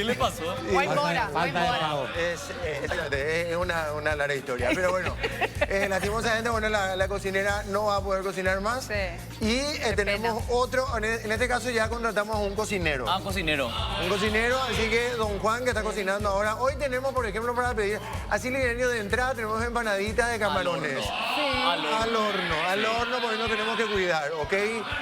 le pasó? Buen Mora, buen Falta de Mora. pago. Es una larga historia, pero bueno, lastimosamente, bueno, la cocinera no va a poder cocinar más. Sí. Y tenemos otro, en este caso ya contratamos a un cocinero. Ah, cocinero. Un cocinero, así que don Juan que está cocinando ahora. Hoy tenemos, por ejemplo, para pedir, así lineario de entrada, tenemos empanaditas de camarones. Al horno, porque no tenemos que cuidar, ¿ok?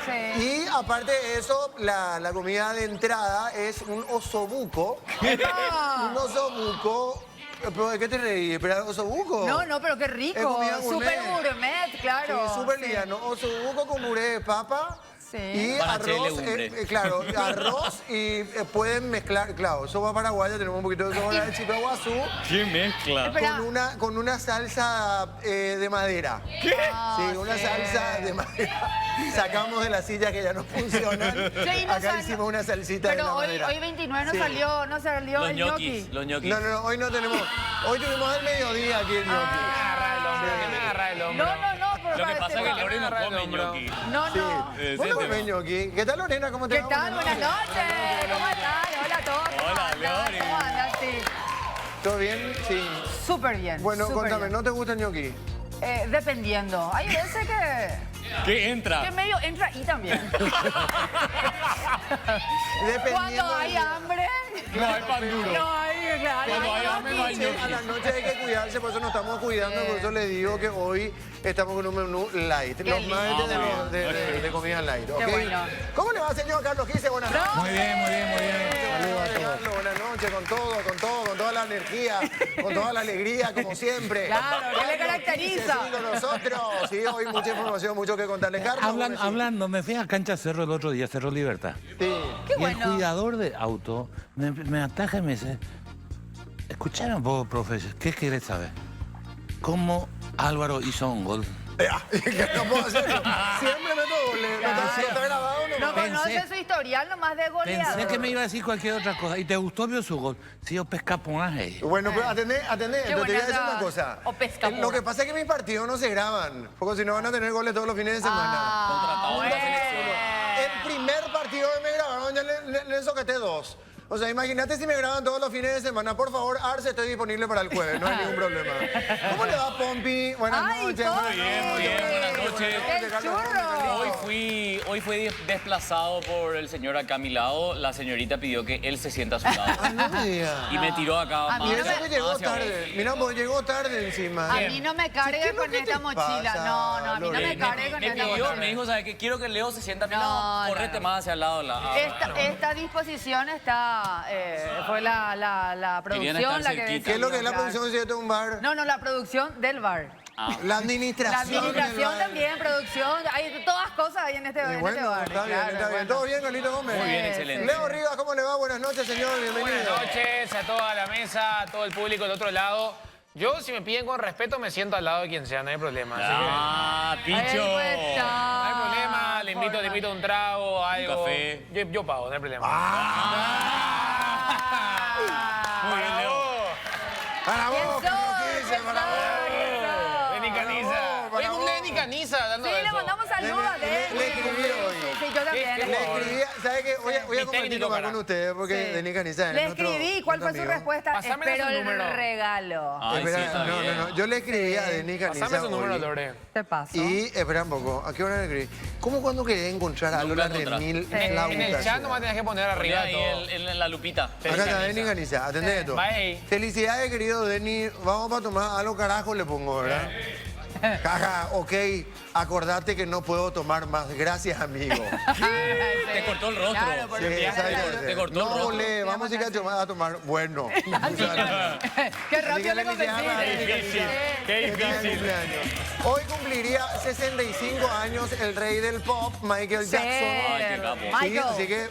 Sí. Y aparte de eso, la comida de entrada es un osobuco. Un osobuco. ¿Pero de qué te reí? ¿Espera, osobuco? No, pero qué Es rico. comida gourmet. Súper gourmet, claro. Sí, súper liviano. Osobuco con puré de papa. Sí. Y Panaché de arroz, legumbre. claro, arroz y pueden mezclar, claro, sopa paraguaya, tenemos un poquito de sopa de chipaguazú ¿Qué mezcla? Espera. con una salsa de madera. ¿Qué? Sí, una salsa de madera. Sacamos de las sillas que ya no funcionan. Sí, no Acá sal- hicimos una salsita de la Pero hoy, madera. hoy 29 no Sí. salió Los el ñoquis, gnocchi. los ñoquis. No, hoy no tenemos. Hoy tuvimos al mediodía aquí el gnocchi. Agarra el hombro, que me agarra el hombro. No, pero Lo que pasa es que Lore no come ñoqui. No. Sí. Ese Bueno, tema. gnocchi. ¿Qué tal, Lorena? ¿Cómo te ¿Qué va? tal? Buenas noches. ¿Cómo estás? Hola a todos. ¿Cómo Hola, andas? Lore. ¿Cómo andas? Sí. ¿Todo bien? Sí. Súper bien. Bueno, súper contame, bien. ¿no te gusta el gnocchi? Dependiendo. Hay veces ¿Qué entra? que medio entra y también. Cuando hay hambre. No hay pan duro. No hay, claro. Cuando hay hambre no hay A la noche hay que cuidarse, por eso nos estamos cuidando, por eso les digo que hoy estamos con un menú light. Los lindo. martes de comida light, ¿ok? Qué bueno. ¿Cómo le va, señor Carlos Gise? Buenas noches. Muy bien, muy bien, muy bien. Saludos a todos. Carlos, buenas noches, con toda la energía, con toda la alegría, como siempre. Claro, ¿qué le Carlos caracteriza? Gise, sí, con nosotros. Sí, hoy mucha información, mucho que contarle. Carlos, bueno, sí. Hablando, me fui a Cancha Cerro el otro día, Cerro Libertad. Sí. Qué Y el bueno. cuidador de auto me ataja y me dice, escucharon un poco, profe, ¿qué querés saber? ¿Cómo Álvaro hizo un gol? No puedo hacerlo. Siempre meto goles. ¿No está grabado o No Pensé- conoce su historial nomás de goleador. Pensé que me iba a decir cualquier otra cosa. ¿Y te gustó vio su gol? Sí, yo pescaponaje. Bueno, pero atendé, Qué te voy a decir buena una cosa. o pescapura. Lo que pasa es que mis partidos no se graban, porque si no van a tener goles todos los fines de semana. Contratado en la selección. El primer partido que me grabaron ya le soqueté 2. O sea, imagínate si me graban todos los fines de semana. Por favor, Arce, estoy disponible para el jueves, no hay ningún problema. ¿Cómo le va, Pompi? Buenas Ay, noches. Pompi. Muy bien, buenas noches. El churro. Hoy fui desplazado por el señor acá a mi lado. La señorita pidió que él se sienta a su lado. Ah, no me diga. Y me tiró acá A mí Y más no eso me- que llegó hacia vos. tarde. Mira, pues llegó tarde encima. A mí no me ¿Qué cargue es lo con que esta te mochila. pasa, No, a mí no me Lorena? cargue con Me esta pidió, mochila. me dijo, ¿sabes qué? Quiero que Leo se sienta a mi No, lado. no, Correte no. más hacia el lado. Esta disposición fue la Querían producción estar la que cerquita. ¿Qué es lo que es la claro. producción de un bar? No, la producción del bar. Ah. La La administración. del administración bar. también, producción, hay todas cosas ahí en este, Y en este bueno, bar. está bien, claro, está bien. bueno. ¿Todo bien, Carlito Gómez? Muy bien, Sí, excelente. Leo Rivas, ¿cómo le va? Buenas noches, señor. Bienvenido. Buenas noches a toda la mesa, a todo el público del otro lado. Yo, si me piden con respeto, me siento al lado de quien sea, no hay problema. Así que Ah, Ahí Picho. está. no hay problema, le invito a un trago, algo. café. Yo pago, no hay problema. Muy bien, Leo. Para ¿Quién vos, sos? Carlos Gise, ¿Quién para sos? vos. ¿Quién sos? Denny Caniza. para Oye, cumple vos. Denny Caniza, dando Sí, eso. le mandamos saludos a Le Denny. escribí hoy. Sí, yo también. ¿Qué Le jugador? escribía, ¿sabe qué? Voy a Mi compartir técnico, más cara. con ustedes porque Sí. Denis Caniza Le es nuestro- escribí, ¿cuál fue su nuestro amigo. respuesta? Pásame Espero su el número. regalo. Ay, sí, Espera, está no, bien. no, no. Yo le escribí a Denis Caniza Pasame su número, hoy. Lore. Te paso. Y, espera un poco, ¿a qué hora le escribí? ¿Cómo cuando quería encontrar a Nunca Lola encontraste. Remil En Flauta? En el chat nomás tenés que poner arriba Ahí todo. en la lupita. Acá está Denis Caniza, atendé esto. Bye. Felicidades, querido Denis. Vamos para tomar algo carajo, le pongo, ¿verdad? Jaja, ok, acordate que no puedo tomar más. Gracias, amigo. Te cortó el rostro. Claro, Sí, porque ¿sabes? Te cortó el no, rostro. ole, vamos a ir a tomar. Bueno. Qué rápido le Así que convencí. felicidades, difícil. Qué ¿Qué tal el difícil. cumpleaños? Hoy cumpliría 65 años el rey del pop, Michael Jackson. Ay, qué capo. Sí, Michael. así que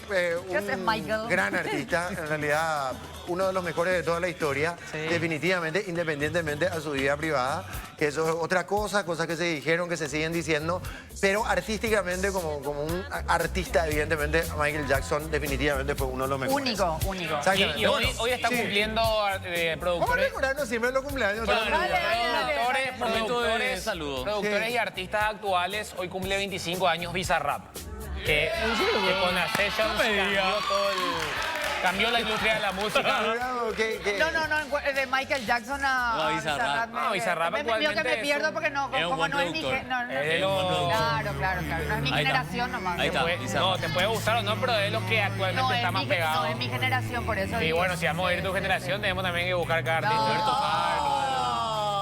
¿Qué haces, Michael? un gran artista, en realidad uno de los mejores de toda la historia, definitivamente, independientemente a su vida privada, que eso es otra cosa, cosas que se dijeron, que se siguen diciendo, pero artísticamente, como un artista, evidentemente, Michael Jackson definitivamente fue uno de los mejores. Único, único. Exactamente. Y Bueno, hoy está sí. cumpliendo Vamos a productores. recordar siempre los cumpleaños. Claro, ¿sabes? Dale. Momento de saludo. Productores Sí. y artistas actuales, hoy cumple 25 años Bizarrap. Que con la session No me diga. cambió todo Cambió la industria de la música. Cuidado, que- No, de Michael Jackson No, a Bizarrap. No, Bizarrap me actualmente que me es pierdo un- porque no, es un como buen no es mi productor. no, Es de los- claro, no es mi Ahí está. generación nomás. Ahí está. No, te puede gustar o no, pero es lo que actualmente No, está es más mi, pegado. no, es mi generación, por eso Y digo. bueno, si vamos a ir tu generación, tenemos también que buscar cada artista. Roberto Carlos.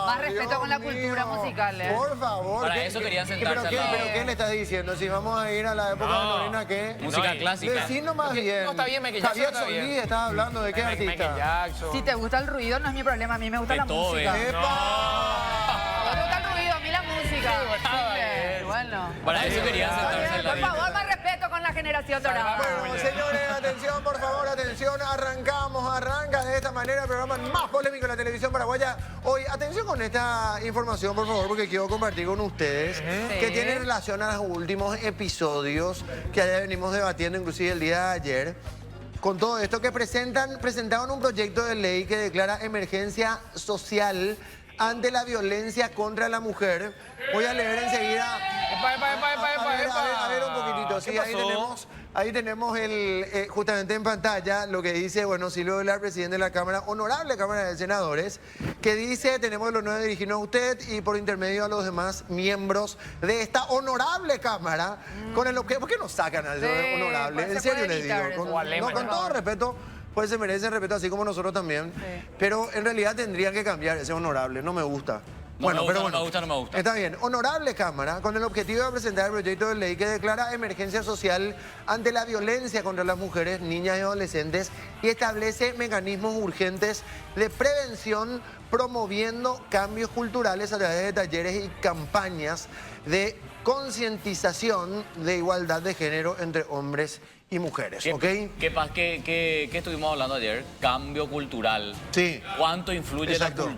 Más respeto Dios con la mío. cultura musical, ¿eh? Por favor. Para ¿qué- eso qué- querían qué- sentarse ¿Pero al qué, lado. pero qué le estás diciendo? Si vamos a ir a la época de No. Lorena, ¿qué? Música No, y- clásica. Decinos más bien. No, está bien, Michael Jackson Javier está bien. Solís, estás hablando de qué Michael artista. Jackson. Si te gusta el ruido, no es mi problema. A mí me gusta la Beethoven. música. ¡Epa! A vos te gusta el ruido, a mí la música. brava Bueno. Para eso querían sentarse al Por lado. favor, más respeto con la generación dorada. Bueno, señores, atención, por favor, atención. Arranca de esta manera el programa más polémico de la televisión paraguaya. Hoy, atención con esta información, por favor, porque quiero compartir con ustedes que tiene relación a los últimos episodios que ya venimos debatiendo, inclusive el día de ayer. Con todo esto que presentaron un proyecto de ley que declara emergencia social ante la violencia contra la mujer. Voy a leer enseguida. A ver un poquitito. Sí, ahí tenemos justamente en pantalla lo que dice, bueno, Silvio Velar, presidente de la Cámara, honorable Cámara de Senadores, que dice, tenemos el honor de dirigirnos a usted y por intermedio a los demás miembros de esta honorable Cámara, con el objetivo, ¿por qué nos sacan a eso de honorable? pues, En se serio puede les evitar digo, eso. no, con todo respeto. Pues se merecen respeto así como nosotros también. Pero en realidad tendrían que cambiar ese honorable. No me gusta. No me gusta, no me gusta. Está bien. Honorable Cámara, con el objetivo de presentar el proyecto de ley que declara emergencia social ante la violencia contra las mujeres, niñas y adolescentes y establece mecanismos urgentes de prevención promoviendo cambios culturales a través de talleres y campañas de concientización de igualdad de género entre hombres y mujeres, ¿ok? ¿Qué estuvimos hablando ayer? Cambio cultural. Sí. ¿Cuánto influye Exacto.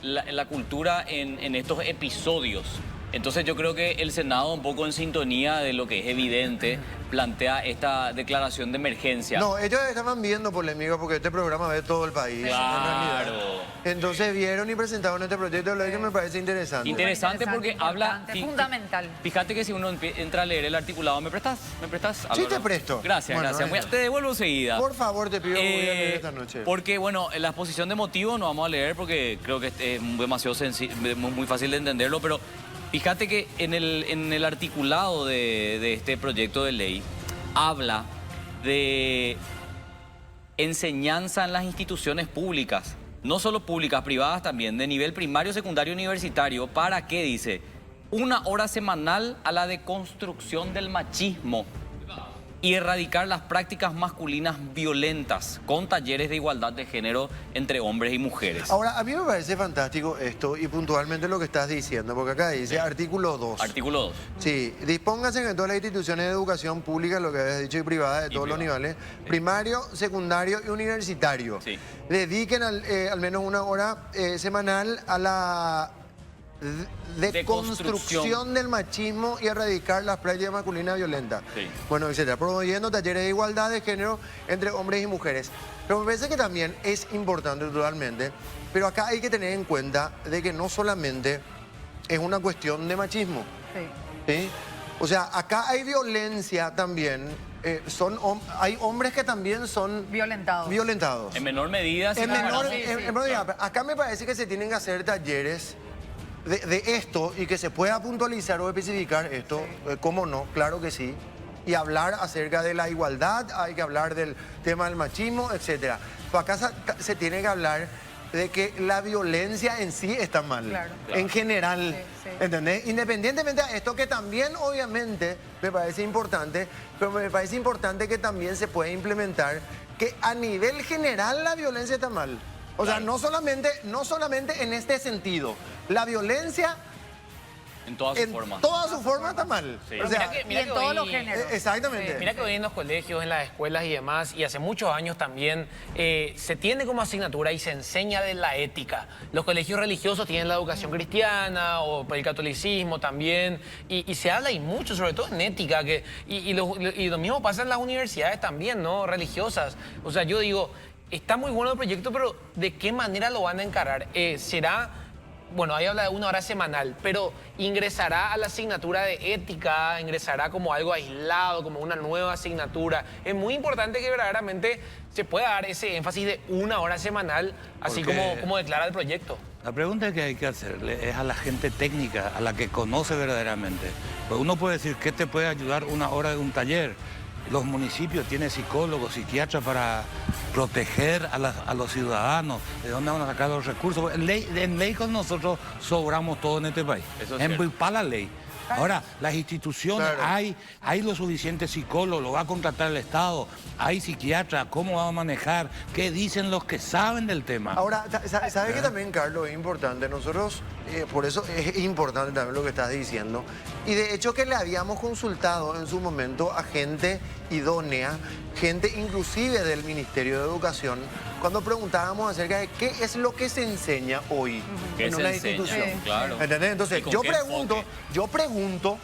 la cultura en estos episodios? Entonces yo creo que el Senado, un poco en sintonía de lo que es evidente, plantea esta declaración de emergencia. No, ellos estaban viendo polémica porque este programa ve todo el país, Claro. en realidad. Entonces vieron y presentaron este proyecto de ley que me parece interesante. Interesante porque habla... importante, fundamental. Fíjate que si uno entra a leer el articulado, ¿me prestas? Sí, Álvaro? te presto. Gracias, Bueno, gracias. venga. Te devuelvo enseguida. Por favor, te pido que voy a leer esta noche. Porque, bueno, la exposición de motivos no vamos a leer porque creo que es demasiado muy fácil de entenderlo, pero fíjate que en el articulado de este proyecto de ley habla de enseñanza en las instituciones públicas, no solo públicas, privadas también, de nivel primario, secundario, universitario. ¿Para qué? Dice, 1 hora semanal a la deconstrucción del machismo y erradicar las prácticas masculinas violentas con talleres de igualdad de género entre hombres y mujeres. Ahora, a mí me parece fantástico esto y puntualmente lo que estás diciendo, porque acá dice artículo 2. Artículo 2. Sí, dispóngase que en todas las instituciones de educación pública, lo que habías dicho, y privada de todos los niveles, primario, secundario y universitario, Sí. dediquen al menos 1 hora semanal a la deconstrucción del machismo y erradicar las prácticas masculinas violentas. Sí. Bueno, etcétera. Promoviendo talleres de igualdad de género entre hombres y mujeres. Pero me parece que también es importante totalmente, pero acá hay que tener en cuenta de que no solamente es una cuestión de machismo. Sí. ¿Sí? O sea, acá hay violencia también. Hay hombres que también son Violentados. En menor medida. sí, en menor, claro. en menor medida. Acá me parece que se tienen que hacer talleres de esto y que se pueda puntualizar o especificar esto, cómo no, claro que sí, y hablar acerca de la igualdad, hay que hablar del tema del machismo, etcétera. Pero acá se tiene que hablar de que la violencia en sí está mal, Claro. en general, Sí, sí. ¿entendés? Independientemente de esto que también obviamente me parece importante, pero me parece importante que también se pueda implementar que a nivel general la violencia está mal. O sea, no solamente en este sentido. La violencia En todas sus en formas. toda su forma está mal. Sí. O sea, Y en todos los géneros. exactamente. Mira que hoy en los colegios, en las escuelas y demás, y hace muchos años también, se tiene como asignatura y se enseña de la ética. Los colegios religiosos tienen la educación cristiana o el catolicismo también, y se habla y mucho, sobre todo en ética, y lo mismo pasa en las universidades también, ¿no? Religiosas. O sea, yo digo, está muy bueno el proyecto, pero ¿de qué manera lo van a encarar? ¿Será bueno, ahí habla de 1 hora semanal, pero ingresará a la asignatura de ética, ingresará como algo aislado, como una nueva asignatura. Es muy importante que verdaderamente se pueda dar ese énfasis de 1 hora semanal, así como declara el proyecto. La pregunta que hay que hacerle es a la gente técnica, a la que conoce verdaderamente. Pues uno puede decir, ¿qué te puede ayudar 1 hora de un taller? Los municipios tienen psicólogos, psiquiatras para proteger a los ciudadanos. ¿De dónde van a sacar los recursos? En ley con nosotros sobramos todo en este país. Eso es en cierto. para la ley. Ahora, las instituciones, Claro. hay los suficientes psicólogos, lo va a contratar el Estado, hay psiquiatras, ¿cómo va a manejar? ¿Qué dicen los que saben del tema? Ahora, ¿sabes que también, Carlos, es importante? Nosotros, por eso es importante también lo que estás diciendo. Y de hecho que le habíamos consultado en su momento a gente idónea, gente inclusive del Ministerio de Educación, cuando preguntábamos acerca de qué es lo que se enseña hoy ¿Qué en se una enseña? institución. Claro. ¿Entendés? Entonces, ¿Y con yo qué pregunto,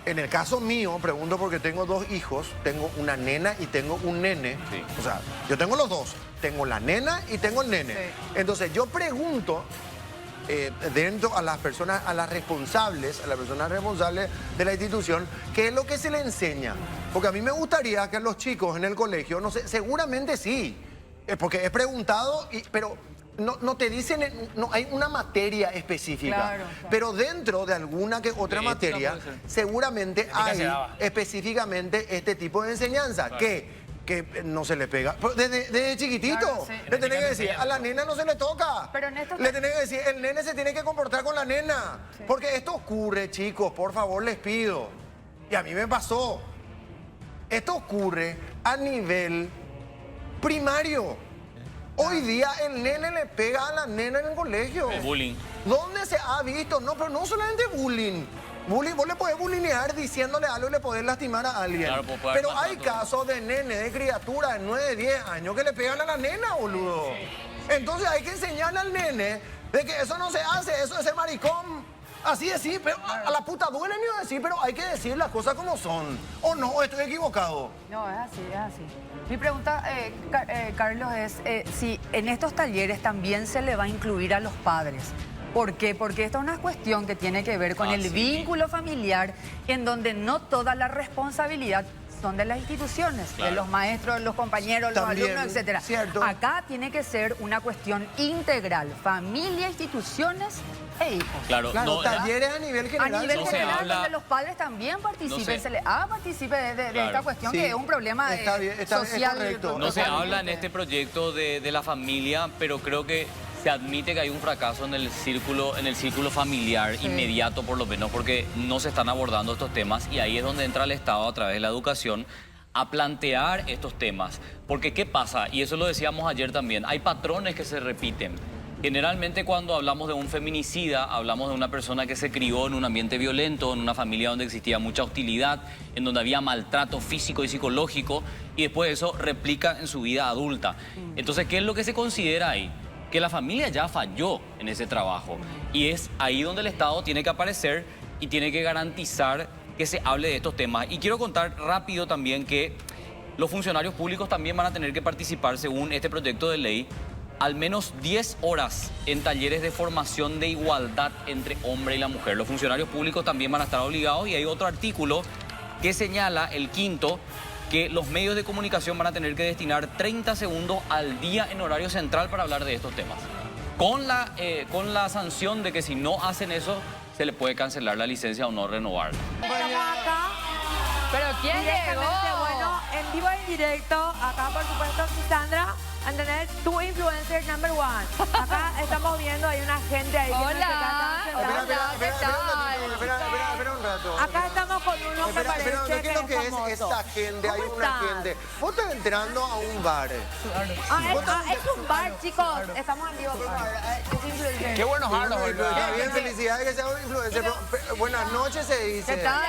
en el caso mío, pregunto porque tengo 2 hijos, tengo una nena y tengo un nene. Sí. O sea, yo tengo los dos, tengo la nena y tengo el nene. Sí. Entonces, yo pregunto dentro a las personas, a las personas responsables de la institución, qué es lo que se le enseña. Porque a mí me gustaría que a los chicos en el colegio, no sé, seguramente sí, porque he preguntado, pero no te dicen, no hay una materia específica. Claro. Pero dentro de alguna que otra Sí, materia, puede ser. seguramente Ética se hay daba. específicamente este tipo de enseñanza, que no se le pega. Pero desde chiquitito, Claro, sí. le tenés que decir, a la nena no se le toca. Pero en esto- Le tenés que decir, el nene se tiene que comportar con la nena. Porque esto ocurre, chicos, por favor, les pido. Y a mí me pasó. Esto ocurre a nivel primario. Hoy día el nene le pega a la nena en el colegio. El bullying. ¿Dónde se ha visto? No, pero no solamente bullying. Bullying, vos le podés bullyingear diciéndole algo y le podés lastimar a alguien. Claro, pues puede haber Pero hay maltrato. casos de nene, de criaturas de 9, 10 años que le pegan a la nena, boludo. Entonces hay que enseñarle al nene de que eso no se hace, eso es ser maricón. Así decir, pero a la puta duele ni decir, pero hay que decir las cosas como son. ¿O no? ¿O estoy equivocado? No, es así, es así. Mi pregunta, Carlos, es si en estos talleres también se le va a incluir a los padres. ¿Por qué? Porque esta es una cuestión que tiene que ver con el sí. vínculo familiar, en donde no toda la responsabilidad son de las instituciones, de Claro. los maestros, los compañeros, los También, alumnos, etcétera. cierto. Acá tiene que ser una cuestión integral, familia, instituciones e hijos. Claro, Claro, no, talleres a nivel A general. nivel no se general, habla- donde los padres también participen, No se- se le haga participe de Claro. esta cuestión, Sí, que es un problema está bien, es social. correcto. No se totalmente. habla en este proyecto de la familia, pero creo que se admite que hay un fracaso en el círculo familiar inmediato, por lo menos, porque no se están abordando estos temas y ahí es donde entra el Estado a través de la educación a plantear estos temas. Porque ¿qué pasa? Y eso lo decíamos ayer también, hay patrones que se repiten. Generalmente cuando hablamos de un feminicida, hablamos de una persona que se crió en un ambiente violento, en una familia donde existía mucha hostilidad, en donde había maltrato físico y psicológico, y después eso replica en su vida adulta. Entonces, ¿qué es lo que se considera ahí? Que la familia ya falló en ese trabajo. Y es ahí donde el Estado tiene que aparecer y tiene que garantizar que se hable de estos temas. Y quiero contar rápido también que los funcionarios públicos también van a tener que participar, según este proyecto de ley, al menos 10 horas en talleres de formación de igualdad entre hombre y la mujer. Los funcionarios públicos también van a estar obligados y hay otro artículo que señala, el quinto, que los medios de comunicación van a tener que destinar 30 segundos al día en horario central para hablar de estos temas. Con la sanción de que si no hacen eso, se le puede cancelar la licencia o no renovarla. Estamos acá ¿Pero quién directamente, llegó? bueno, en vivo y en directo. Acá, por supuesto, Sandra, ¿entendés? Tu influencer number one. Acá estamos viendo, hay una gente ahí que no se Hola. trata de Hola, sentar. ¿qué Espera un rato. Acá estamos con uno que Espera, parece ¿qué es lo que es famoso. esta gente? Hay ¿Cómo una estás? gente. Vos estás entrando a un bar. Es un bar, chicos. Estamos en vivo, por favor. Es influencer. Qué buenos Harlos, Está bien, felicidades que sea un influencer. pero buenas noches se dice. ¿Qué tal?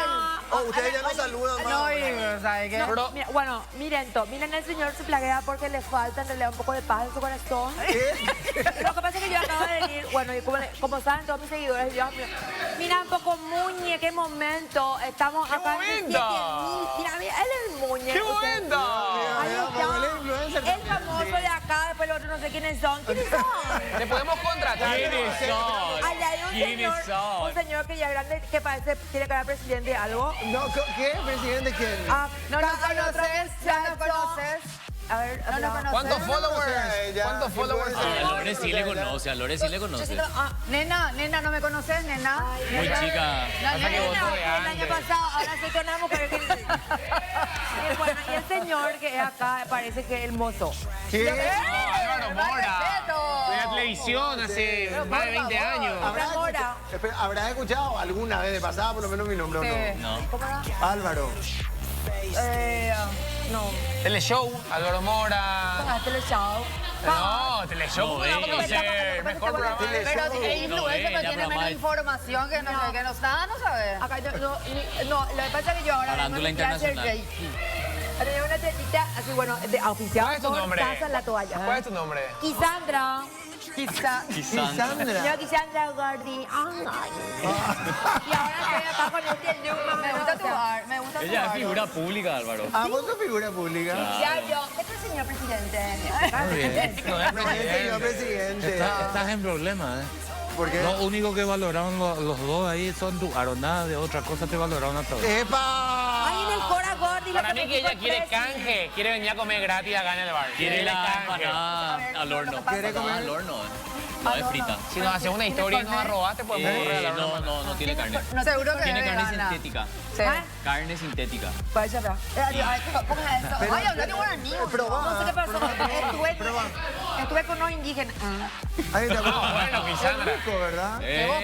Oh, ustedes ya no saludan más. No, y, ¿sabe qué? No, mira, bueno, miren el señor se plaguea porque le falta en realidad un poco de paz en su corazón. ¿Qué? Lo que pasa es que yo acabo de venir, bueno, y como saben todos mis seguidores, Dios mío, mira un poco Muñe, qué momento, estamos acá en bonita! 7.000, mira, él es Muñe. ¡Qué ustedes- bonita! Ahí Mira, está, él es influencer. el famoso de acá, después los otros no sé quiénes son. ¿Quiénes son? Te podemos contratar. ¿Quiénes son? Allá hay un señor que ya es grande, que parece, tiene cara de presidente de algo. No, ¿qué? ¿Presidente quién? Ah, No nos hay otro conoces, ya nos muchacho. conoces. A ver, No nos conoces. ¿Cuántos O followers? sea, ella- ¿Cuántos followers? ¿quién puede ser? A Lore sí le conoce, a Lore sí le Yo conoce. siento, Nena, ¿no me conoces, nena? Muy chica. Pasa que vos sos de el año antes. pasado, ahora soy una mujer que... Y bueno, y el señor que es acá parece que es el mozo. ¿Qué? Álvaro Mora. respeto. De la televisión hace Pero más de por 20 favor. años. Mora. ¿Habrás escuchado alguna vez de pasada por lo menos mi nombre o Sí. No. ¿Cómo era? no? Álvaro. No. Teleshow, Álvaro Mora. Ah, Teleshow. No, Teleshow, ¿cómo no Novela. conocer? Mejor programa. Pero es influencer, No, pero tiene pero menos mal. información que no sé, que nos da, no sabes. Acá yo, no, lo que pasa es que yo ahora Farándula me quiero hacer internacional. Reiki. Tenía una tetita así, bueno, de oficial. ¿Cuál es tu por nombre? Casa La Toalla. ¿Cuál es tu nombre? Kisandra. Quizá. Sandra. Yo Kisandra Gordi. Ay. Y ahora estoy acá con este look más o Me menos, gusta o tu sea, art, me gusta tu Ella es art. figura pública, Álvaro. Ah, vos sos figura pública. Ya yo. ¿Qué tal, señor presidente? Muy bien. Señor presidente. Estás en problemas, ¿eh? ¿Por qué? Lo único que valoraron los dos ahí son tu aro, nada de otra cosa te valoraron a todos. ¡Epa! Ay, en el Cora Gordi. Para mí que ella quiere canje, quiere venir a comer gratis acá en el bar. Quiere la canje. empanada al horno. ¿Quiere comer? Al horno. No es frita. Si nos haces una historia y nos la robaste, podemos regalar una empanada. No tiene carne. Seguro que Tiene es carne vegana. sintética. Sí. ¿Ah? Carne sintética. Vaya, vea. Ponga eso. Ay, habla de guaraní. Probá. No sé qué pasó. Estuve con unos indígenas. Ahí está. bueno, Kisandra. Rico, ¿verdad?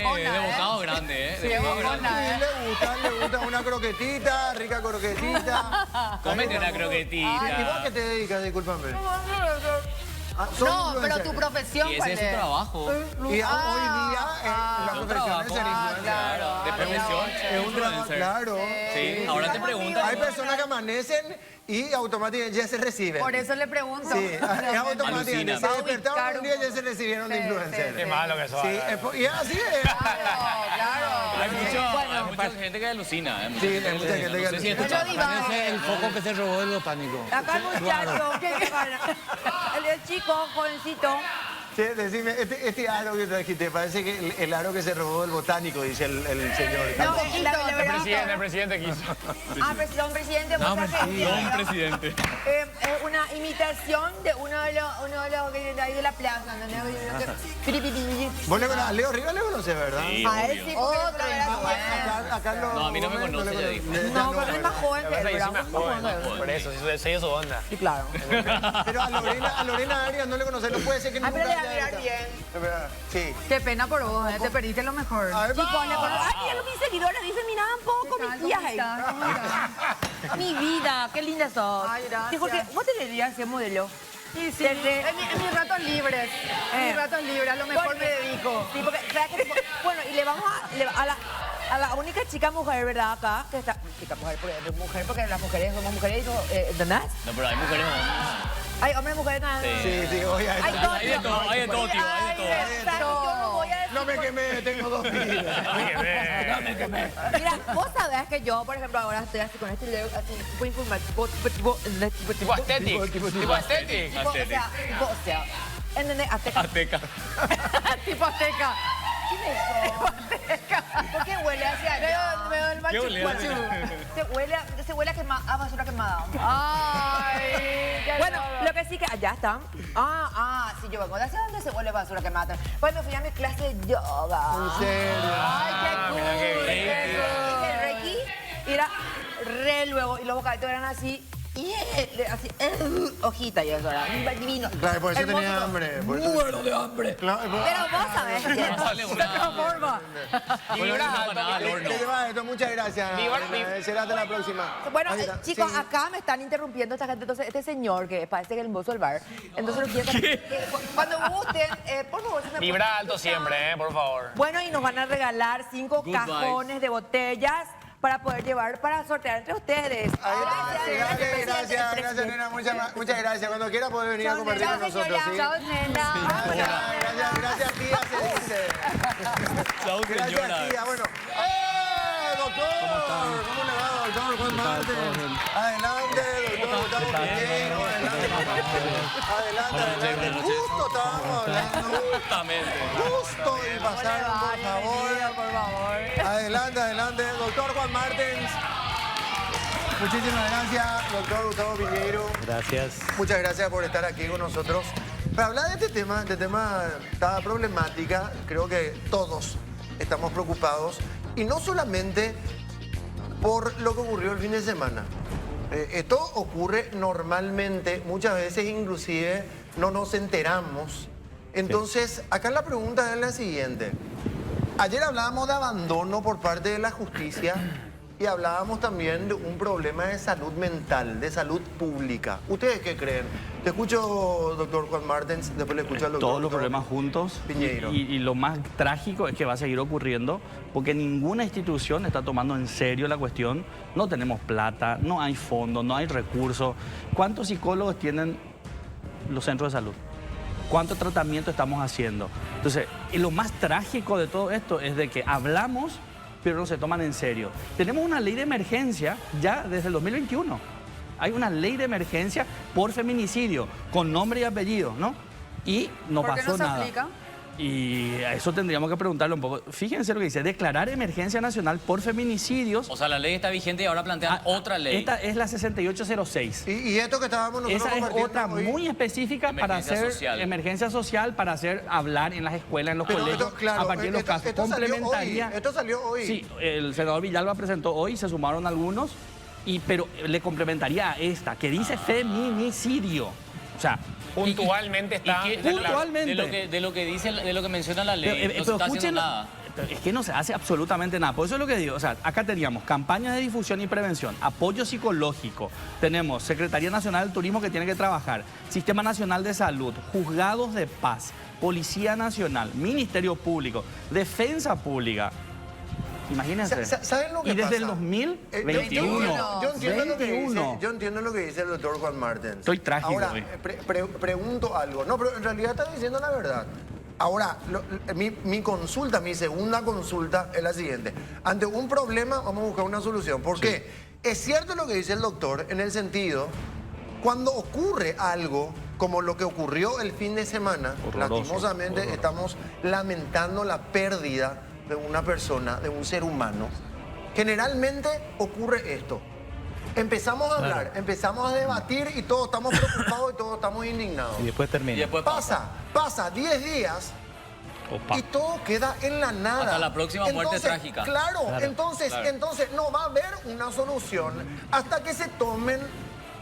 bocona, de bocado grande, Sí, de bocado bocona. grande. Sí, le gusta una croquetita, rica croquetita. Cómete una ¿Y vos qué croquetita. te dedicas? Discúlpame. Ah, ¿sos No, pero influencer? tu profesión, Y ¿cuál ese es su trabajo. Y hoy día la Un profesión es ser trabajo, influencer. claro, de profesión. Es un trabajo, influencer. claro. Sí, ahora te preguntan. Hay personas que amanecen y automáticamente ya se reciben. Por eso le pregunto. Sí, es automáticamente. Alucina. Se Va a despertaron ubicar un día y ya se recibieron de Sí, influencer. Qué malo que sos. Sí, Álvaro. y así es. Claro. Hay mucha gente que alucina. Hay mucha Sí, gente hay mucha gente que no sé si alucina. esto Mucho divague. Parece el foco que se robó el botánico. Acá el muchacho, el chico, jovencito. Che, decime, este aro que trajiste, parece que el aro que se robó del botánico, dice el señor. No, El presidente quiso. Don presidente, No, mucha gente. mentira. Don presidente. Es una imitación de uno de los que de ahí de la plaza. Vos a Leo Rivas le conoces, ¿verdad? Sí, A él obvio. sí, porque Otro es una influencer. Acá No, a mí no me conoce, ya dijo. No, pero es más joven que él, Yo soy ¿verdad? más joven. Por eso, soy su onda. Sí, claro. Pero a Lorena Arias no le conoces, no puede ser que Ah, nunca pero le va a haya mirar visto. bien. Es verdad, sí. Qué pena por vos, te perdiste lo mejor. A ver, Chicos, le va. conozco. Ay, mira mis seguidores dicen, mira un poco mis tías ahí. ¿Cómo estás? Mi vida, qué linda sos. Ay, gracias. Dijo que vos te deberías ser modelo. Sí, sí. En mis ratos libres. En mis ratos libres, a lo mejor me dedico. Sí, porque, ¿sabes qué? Bueno, y le vamos a la única chica mujer, ¿verdad? Acá, que está, chica mujer, porque las mujeres somos mujeres, ¿entendés? No, pero hay mujeres. Hay hombres y mujeres también. Sí. Sí, oye. Hay Hay de todo, hay de todo, tío, hay de todo. ¿Sabes? Yo no voy a decir. No me quemé, tengo dos pibes. Mira, vos sabés que yo, por ejemplo, ahora estoy así con este look, así, tipo informativo, Tipo aesthetic. Tipo aesthetic. o sea, ¿entendés? Azteca. Tipo azteca. ¿Quién es eso? ¿Por qué huele hacia allá? Veo el ¿Qué huele? Se huele a basura quemada. Ay, qué Bueno, loco. lo que sí que allá están. Sí, yo vengo de hacia donde se huele basura quemada. Pues me fui a mi clase de yoga. En serio. Ay, qué cool. mira qué bien. qué cool. El Reiki era re luego y los bocaditos eran así. Y así, hojita y eso era divino. Claro, por eso Hermoso. tenía hambre. Por eso- Muero de hambre. Claro, Pero vos sabés que... Dale Se una. transforma. Y vibras alto. empanada al horno. ¿Qué lleva esto? Muchas gracias. Será hasta la próxima. Bueno, Ahí está. chicos, Sí. acá me están interrumpiendo esta gente. Entonces, este señor que parece que es el mozo del bar. Entonces, lo quiero cuando gusten, por favor, si me Vibra pueden alto escuchar. siempre, por favor. Bueno, y nos van a regalar 5 Good cajones de botellas para poder llevar para sortear entre ustedes. Ahí está. Gracias, Gracias, presidente. nena. Muchas gracias. Cuando quiera poder venir a Chao, compartir con nena. nosotros. ¿sí? Chao, nena. Gracias, tía. Se dice. Chao, Gracias, señora. tía. Bueno. Doctor! ¿Cómo le va, doctor? doctor Juan Martens. Adelante, doctor Gustavo Piñeiro. Adelante. Justo estábamos hablando. Justamente. Justo y pasaron, por favor. Por favor. Adelante, doctor Juan Martens. Muchísimas gracias, doctor Gustavo Piñeiro. Gracias. Muchas gracias por estar aquí con nosotros. Para hablar de este tema, esta problemática, creo que todos estamos preocupados. Y no solamente por lo que ocurrió el fin de semana. Esto ocurre normalmente, muchas veces inclusive no nos enteramos. Entonces, acá la pregunta es la siguiente. Ayer hablábamos de abandono por parte de la justicia y hablábamos también de un problema de salud mental, de salud pública. ¿Ustedes qué creen? Te escucho, doctor Juan Martens, después le escucho al doctor Todos los problemas juntos. Piñeiro. Y lo más trágico es que va a seguir ocurriendo porque ninguna institución está tomando en serio la cuestión. No tenemos plata, no hay fondos, no hay recursos. ¿Cuántos psicólogos tienen los centros de salud? ¿Cuánto tratamiento estamos haciendo? Entonces, y lo más trágico de todo esto es de que hablamos, pero no se toman en serio. Tenemos una ley de emergencia ya desde el 2021. Hay una ley de emergencia por feminicidio, con nombre y apellido, ¿no? Y no ¿Por qué pasó no se nada. aplica? Y a eso tendríamos que preguntarle un poco. Fíjense lo que dice, declarar emergencia nacional por feminicidios. O sea, la ley está vigente y ahora plantean otra ley. Esta es la 6806. Y esto que estábamos nosotros Esa es compartiendo otra hoy, muy específica para Emergencia hacer social. emergencia social, para hacer hablar en las escuelas, en los Pero colegios, esto, claro, a partir de los esto- casos. esto salió hoy, Complementaría. esto salió hoy. Sí, el senador Villalba presentó hoy, se sumaron algunos, pero le complementaría a esta, que dice feminicidio. O sea, Puntualmente está... ¿Y qué- Puntualmente. De lo que dice, de lo que menciona la ley, no se está haciendo escuchen, nada. pero es que no se hace absolutamente nada. Por eso es lo que digo. O sea, acá teníamos campañas de difusión y prevención, apoyo psicológico, tenemos Secretaría Nacional del Turismo que tiene que trabajar, Sistema Nacional de Salud, Juzgados de Paz, Policía Nacional, Ministerio Público, Defensa Pública. Imagínense. ¿Saben lo que y desde pasa? el 2021. Yo entiendo lo que dice, 21. yo entiendo lo que dice el doctor Juan Martens. Estoy trágico Ahora, hoy. pregunto algo. No, pero en realidad está diciendo la verdad. Ahora, mi consulta, mi segunda consulta es la siguiente. Ante un problema vamos a buscar una solución. ¿Por qué? Es cierto lo que dice el doctor en el sentido, cuando ocurre algo como lo que ocurrió el fin de semana, Horroroso, lastimosamente horroroso. estamos lamentando la pérdida de una persona, de un ser humano. Generalmente ocurre esto. Empezamos a hablar, empezamos a debatir y todos estamos preocupados y todos estamos indignados. Y después termina. Y después Pasa 10 días Opa. y todo queda en la nada. Hasta la próxima muerte trágica. Claro, Claro. Entonces no va a haber una solución hasta que se tomen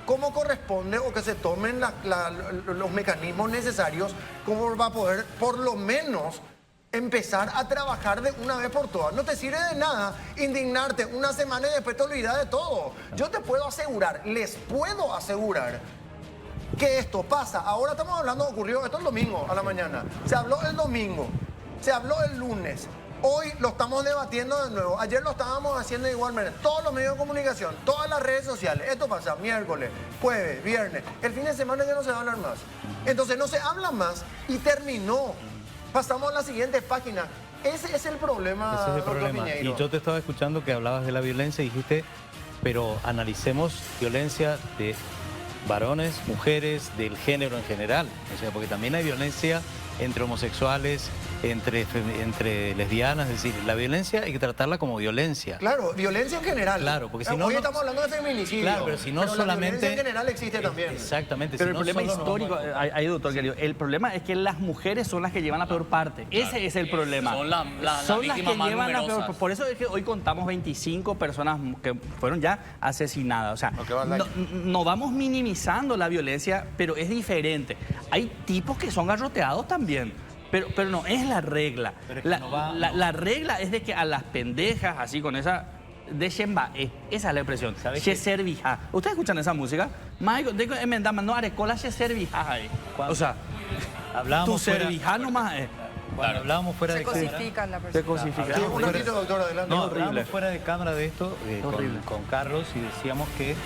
como corresponde o que se tomen los mecanismos necesarios como va a poder por lo menos empezar a trabajar de una vez por todas. No te sirve de nada indignarte una semana y después te olvidas de todo. Yo te puedo asegurar, les puedo asegurar que esto pasa. Ahora estamos hablando, ocurrió esto el domingo a la mañana. Se habló el domingo, se habló el lunes. Hoy lo estamos debatiendo de nuevo. Ayer lo estábamos haciendo de igual manera. Todos los medios de comunicación, todas las redes sociales. Esto pasa miércoles, jueves, viernes. El fin de semana ya no se va a hablar más. Entonces no se habla más y terminó. Pasamos a la siguiente página. Ese es el problema, Ese es el doctor problema. Piñeiro. Y yo te estaba escuchando que hablabas de la violencia y dijiste, pero analicemos violencia de varones, mujeres, del género en general. O sea, porque también hay violencia entre homosexuales, entre lesbianas. Es decir, la violencia hay que tratarla como violencia. Claro, violencia en general. Claro, porque si no, Hoy no- estamos hablando de feminicidio. Claro, pero si no la solamente... violencia en general existe también. Exactamente. Pero si el no problema solo nos histórico, vamos a- ahí doctor querido, el problema es que las mujeres son las que llevan la peor parte. Ese es el problema. Son las Son víctimas más llevan la peor. numerosas. Por eso es que hoy contamos 25 personas que fueron ya asesinadas. O sea, Lo que va al año. no vamos minimizando la violencia, pero es diferente. Hay tipos que son garroteados también. Pero no es la regla. Pero es que La regla es de que a las pendejas, así con esa... De Shemba, esa es la expresión. ¿Sabes Che qué? servija. ¿Ustedes escuchan esa música? Michael, de emendama, no arecola che servija ahí. Cuando O sea, tu Hablábamos fuera, servija nomás es. cuando hablábamos fuera Se de cámara... cosifica a la Se persona. cosifica. Sí, un ratito, doctor, adelante. No, horrible. hablábamos fuera de cámara de esto Horrible. con Carlos y decíamos que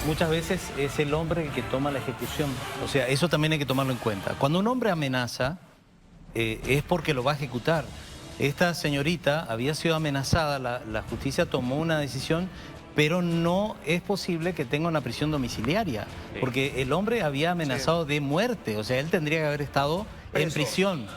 muchas veces es el hombre el que toma la ejecución. O sea, eso también hay que tomarlo en cuenta. Cuando un hombre amenaza, es porque lo va a ejecutar. Esta señorita había sido amenazada, la justicia tomó una decisión, pero no es posible que tenga una prisión domiciliaria, porque el hombre había amenazado de muerte, o sea, él tendría que haber estado en prisión.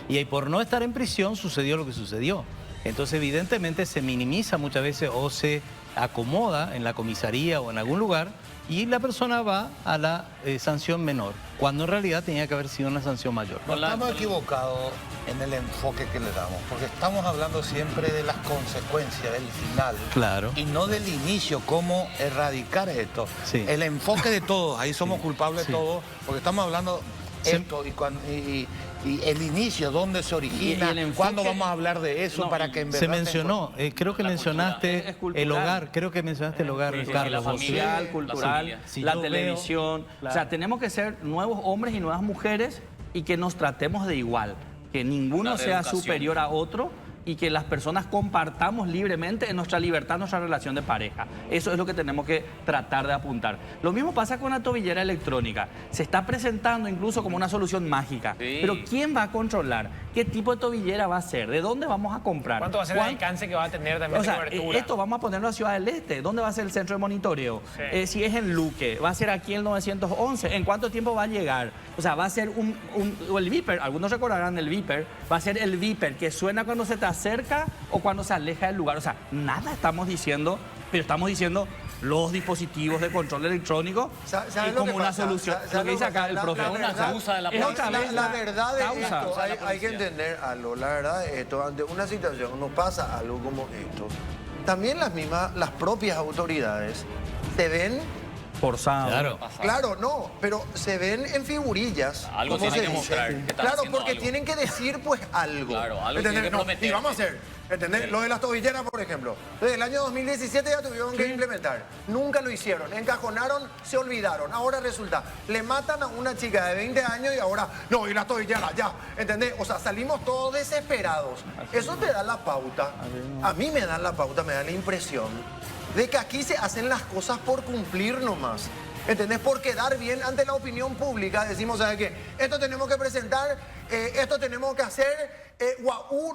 Y por no estar en prisión sucedió lo que sucedió. Entonces, evidentemente, se minimiza muchas veces o se acomoda en la comisaría o en algún lugar y la persona va a la sanción menor, cuando en realidad tenía que haber sido una sanción mayor. No estamos equivocados en el enfoque que le damos, porque estamos hablando siempre de las consecuencias, del final. Claro. Y no del inicio, cómo erradicar esto. Sí. El enfoque de todos, ahí somos culpables todos, porque estamos hablando esto y el inicio, dónde se origina, cuándo vamos a hablar de eso para que en verdad... Se mencionó, creo que mencionaste el hogar, creo que mencionaste el hogar, Carlos. La familiar, cultural, la televisión. O sea, tenemos que ser nuevos hombres y nuevas mujeres y que nos tratemos de igual. Que ninguno sea superior a otro y que las personas compartamos libremente en nuestra libertad, nuestra relación de pareja. Eso es lo que tenemos que tratar de apuntar. Lo mismo pasa con la tobillera electrónica. Se está presentando incluso como una solución mágica. Sí. Pero ¿quién va a controlar? ¿Qué tipo de tobillera va a ser? ¿De dónde vamos a comprar? ¿Cuánto va a ser el alcance que va a tener también de cobertura? Esto vamos a ponerlo a Ciudad del Este. ¿Dónde va a ser el centro de monitoreo? Sí. Si es en Luque, va a ser aquí el 911. ¿En cuánto tiempo va a llegar? O sea, va a ser el beeper, algunos recordarán el beeper, va a ser el beeper que suena cuando se te acerca o cuando se aleja del lugar. O sea, nada estamos diciendo, pero estamos diciendo los dispositivos de control electrónico y como una solución. Lo que dice acá el profe. La verdad de esto, hay que entender algo. La verdad de esto, ante una situación, nos pasa algo como esto. También las propias autoridades se ven forzado. Claro, no, pero se ven en figurillas. Algo tienen que mostrar. Claro, porque tienen que decir pues algo. Claro, algo tienen que prometer. Y vamos a hacer, ¿entendés? Lo de las tobilleras, por ejemplo. Desde el año 2017 ya tuvieron que implementar. Nunca lo hicieron. Encajonaron, se olvidaron. Ahora resulta, le matan a una chica de 20 años y ahora, no, y las tobilleras, ya. ¿Entendés? O sea, salimos todos desesperados. Eso te da la pauta. A mí me da la pauta, me da la impresión de que aquí se hacen las cosas por cumplir nomás. ¿Entendés? Por quedar bien ante la opinión pública. Decimos, ¿sabes qué? Esto tenemos que presentar, esto tenemos que hacer,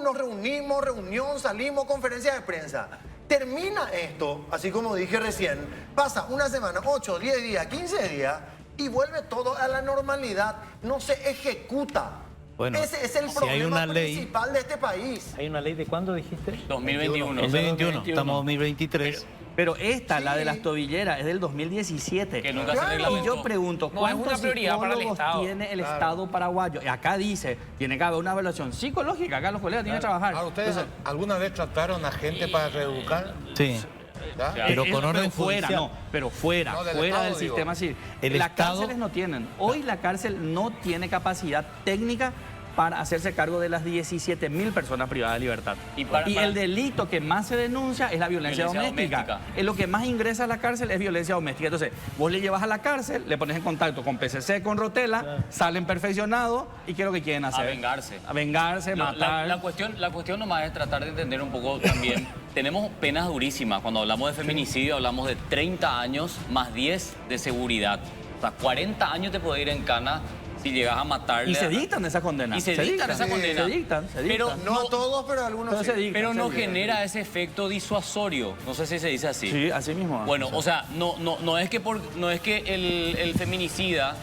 nos reunimos, reunión, salimos, conferencia de prensa. Termina esto, así como dije recién, pasa una semana, 8, 10 días, 15 días, y vuelve todo a la normalidad. No se ejecuta. Bueno, ese es el problema principal de este país. ¿Hay una ley de cuándo dijiste? 2021. 2021, estamos en 2023. Pero esta, la de las tobilleras, es del 2017. Que nunca se reglamentó. Y yo pregunto, ¿cuántos psicólogos tiene el Estado paraguayo? Y acá dice, tiene que haber una evaluación psicológica. Acá los colegas tienen que trabajar. Ahora, ¿ustedes alguna vez trataron a gente para reeducar? Sí. Pero con orden fuera, judicial. pero fuera del sistema civil. Las cárceles no tienen. Hoy la cárcel no tiene capacidad técnica para hacerse cargo de las 17.000 personas privadas de libertad. Y el delito que más se denuncia es la violencia doméstica. Es lo que más ingresa a la cárcel es violencia doméstica. Entonces, vos le llevas a la cárcel, le pones en contacto con PCC, con Rotela, salen perfeccionados y ¿qué es lo que quieren hacer? A vengarse, matar. La cuestión nomás es tratar de entender un poco también. Tenemos penas durísimas. Cuando hablamos de feminicidio hablamos de 30 años más 10 de seguridad. O sea, 40 años te puede ir en cana si llegas a matarle. Y se dictan esas condenas. Y se dictan esas condenas. Se dictan. Pero no a todos, pero algunos sí. Pero no genera ese efecto disuasorio. No sé si se dice así. Sí, así mismo. Bueno, o sea, no es que el feminicida,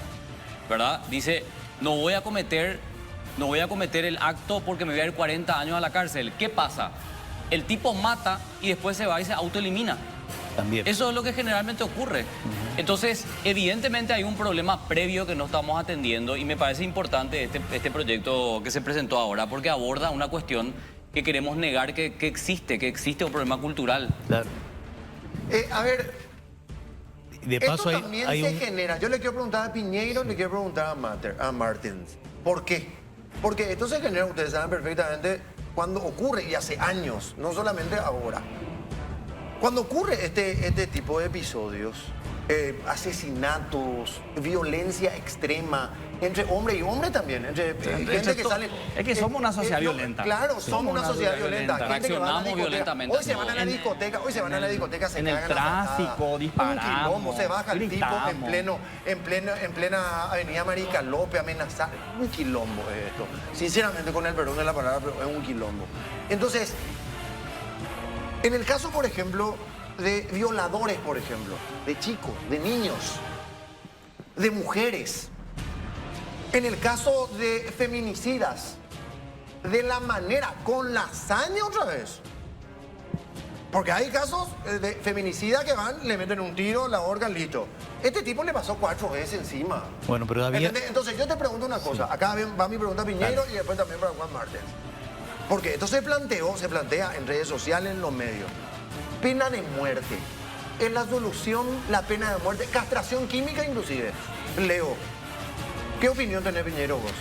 ¿verdad? Dice, no voy a cometer el acto porque me voy a ir 40 años a la cárcel. ¿Qué pasa? El tipo mata y después se va y se autoelimina. También. Eso es lo que generalmente ocurre. Entonces, evidentemente hay un problema previo que no estamos atendiendo y me parece importante este proyecto que se presentó ahora porque aborda una cuestión que queremos negar que existe un problema cultural. Claro. A ver, de paso esto también se genera. Yo le quiero preguntar a Piñeiro, le quiero preguntar a Martins. ¿Por qué? Porque esto se genera, ustedes saben perfectamente, cuando ocurre, y hace años, no solamente ahora. Cuando ocurre este tipo de episodios, asesinatos, violencia extrema, entre hombre y hombre también, entre gente que sale... Es que somos una sociedad violenta. Claro, somos una sociedad violenta. Gente que va a la Reaccionamos discoteca. violentamente. Hoy se van a la discoteca, hoy se van a la discoteca, se en el cagan a patadas. tráfico, disparamos, Un quilombo, se baja el tipo gritamos. en plena avenida Marica López, amenazar. Un quilombo es esto. Sinceramente, con el perdón de la palabra, pero es un quilombo. Entonces, en el caso, por ejemplo, de violadores, por ejemplo, de chicos, de niños, de mujeres, en el caso de feminicidas, de la manera, con la hazaña otra vez. Porque hay casos de feminicida que van, le meten un tiro, la ahorcan, listo. Este tipo le pasó 4 veces encima. Bueno, pero había... ¿Entendés? Entonces yo te pregunto una cosa, acá va mi pregunta a Piñeiro y después también para Juan Martens. Porque esto se plantea en redes sociales, en los medios. Pena de muerte. Es la solución, la pena de muerte. Castración química inclusive. Leo, ¿qué opinión tenés, Piñeiro, vos?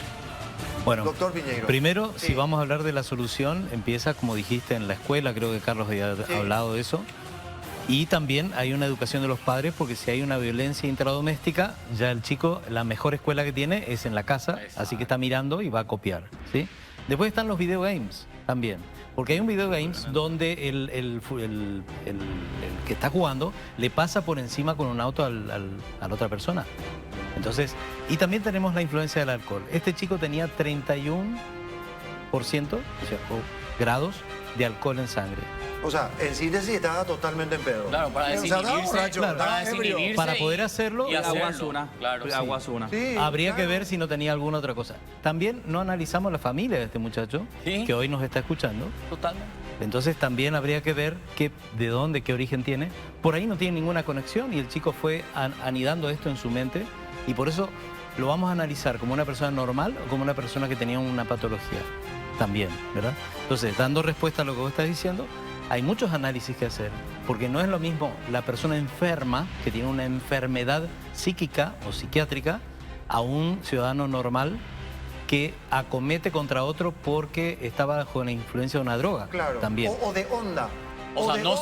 Bueno, Doctor Piñeiro. primero, Sí. si vamos a hablar de la solución, empieza, como dijiste, en la escuela, creo que Carlos había hablado de eso. Y también hay una educación de los padres, porque si hay una violencia intradoméstica, ya el chico, la mejor escuela que tiene es en la casa, así que está mirando y va a copiar, ¿sí? Después están los videogames también, porque hay un videogames donde el que está jugando le pasa por encima con un auto a la otra persona. Entonces, y también tenemos la influencia del alcohol. Este chico tenía 31%, o sea, grados de alcohol en sangre. O sea, en síntesis estaba totalmente en pedo. Claro, para O sea, estaba desinhibirse, borracho, para estaba ebrio. desinhibirse Para poder hacerlo, y hacerlo. Aguasuna. Claro, sí. Aguasuna. Sí, Habría que claro. ver si no tenía alguna otra cosa. También no analizamos la familia de este muchacho, Sí. que hoy nos está escuchando. Totalmente. Entonces también habría que ver de dónde, qué origen tiene. Por ahí no tiene ninguna conexión y el chico fue anidando esto en su mente y por eso lo vamos a analizar como una persona normal o como una persona que tenía una patología también, ¿verdad? Entonces, dando respuesta a lo que vos estás diciendo, hay muchos análisis que hacer, porque no es lo mismo la persona enferma, que tiene una enfermedad psíquica o psiquiátrica, a un ciudadano normal que acomete contra otro porque estaba bajo la influencia de una droga. Claro. También. O de onda. O sea, de no onda.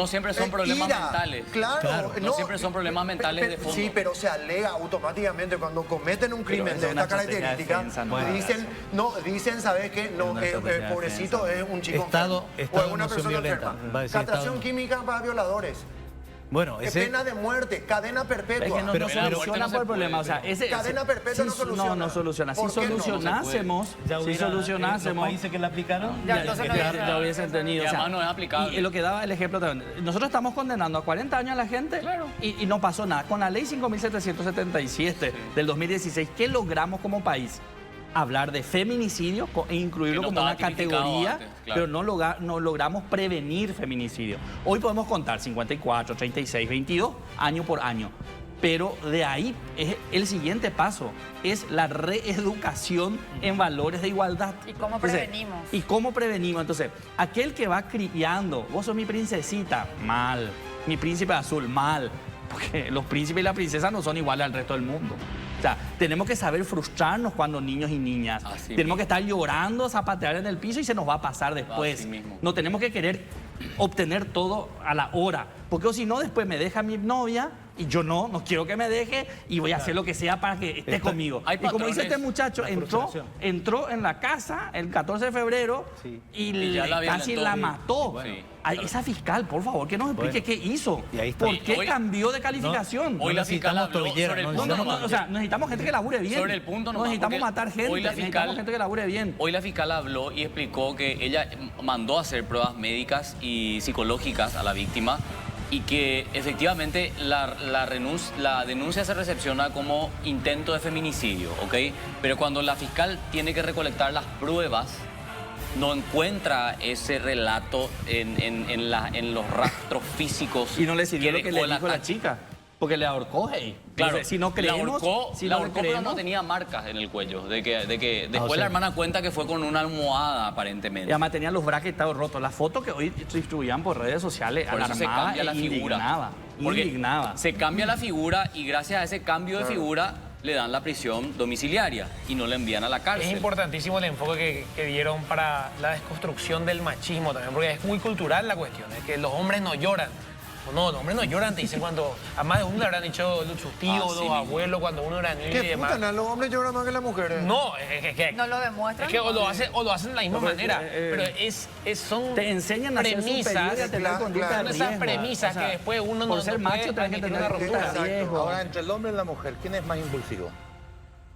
siempre son problemas Ira, mentales. Claro. No siempre son problemas mentales de fondo. Sí, pero se alega automáticamente cuando cometen un crimen es de una esta estrategia de característica. defensa, no Dicen, ¿sabes qué? No, una estrategia de pobrecito es un chico Estado enfermo. O es una emoción persona violenta. enferma. Va a decir Castración estado- química para violadores. Bueno, ese... Pena de muerte, cadena perpetua. Es que no, Pero- no pero- soluciona por el problema. O sea, Cadena perpetua no soluciona. No soluciona. Si ¿Por qué no? solucionásemos, si solucionásemos... que la aplicaron. Ya, entonces no hubiese- ya hubiese entendido. Y además no es aplicable. Y lo que daba el ejemplo también. Nosotros estamos condenando a 40 años a la gente y no pasó nada. Con la ley 5.777 del 2016, ¿qué logramos como país? Hablar de feminicidio e incluirlo Que no como una estaba tipificado categoría, antes, claro. pero no logramos prevenir feminicidio. Hoy podemos contar 54, 36, 22 año por año. Pero de ahí, es el siguiente paso es la reeducación en valores de igualdad. ¿Y cómo Entonces, prevenimos? ¿Y cómo prevenimos? Entonces, aquel que va criando, vos sos mi princesita, mal. Mi príncipe azul, mal. Porque los príncipes y las princesas no son iguales al resto del mundo. O sea, tenemos que saber frustrarnos cuando niños y niñas. Así tenemos mismo. que estar llorando, zapatear en el piso y se nos va a pasar después. Así mismo. No tenemos que querer obtener todo a la hora. Porque si no, después me deja mi novia y yo no quiero que me deje y voy a hacer lo que sea para que esté conmigo. hay Y como dice patrones, este muchacho, entró en la casa el 14 de febrero y ya la casi violentó. la mató. Sí. Ay, esa fiscal, por favor, que nos explique qué hizo. Y ahí está. ¿Por qué Hoy- cambió de calificación? Hoy la fiscal necesitamos habló tobillera, sobre el no punto No, nomás. o sea, necesitamos gente que labure bien. Sobre el punto no nomás, necesitamos porque matar gente, hoy la necesitamos fiscal- gente que labure bien. Hoy la fiscal habló y explicó que ella mandó a hacer pruebas médicas y psicológicas a la víctima y que efectivamente la denuncia se recepciona como intento de feminicidio, ¿ok? Pero cuando la fiscal tiene que recolectar las pruebas, no encuentra ese relato en los rastros físicos. Y no le sirvió lo que le dejó dijo la chica, porque le ahorcó, hey. Claro, Entonces, si no creemos, la ahorcó, pero no tenía marcas en el cuello. De que después o sea- la hermana cuenta que fue con una almohada, aparentemente. Y además tenía los brackets rotos. La foto que hoy se distribuían por redes sociales, Por eso se alarmaba cambia la e figura. indignaba. Porque Indignaba. se cambia la figura y gracias a ese cambio de figura le dan la prisión domiciliaria y no le envían a la cárcel. Es importantísimo el enfoque que dieron para la desconstrucción del machismo también, porque es muy cultural la cuestión, es que los hombres no lloran. No, los hombres no lloran, te dicen cuando... A más de uno le habrán dicho sus tíos, Así los mismo. abuelos, cuando uno era niño y ¿Qué demás. puta, los hombres lloran más que las mujeres? No, es que... No lo demuestran. Es que o lo hacen de la misma No, pero, manera, pero son Te enseñan a ser superior y a premisas, tener conducta de son esas riesgo. premisas O sea, que después uno por no ser no puede macho tenés que admitir tener una conducta ruptura. de riesgo. Ahora, entre el hombre y la mujer, ¿quién es más impulsivo?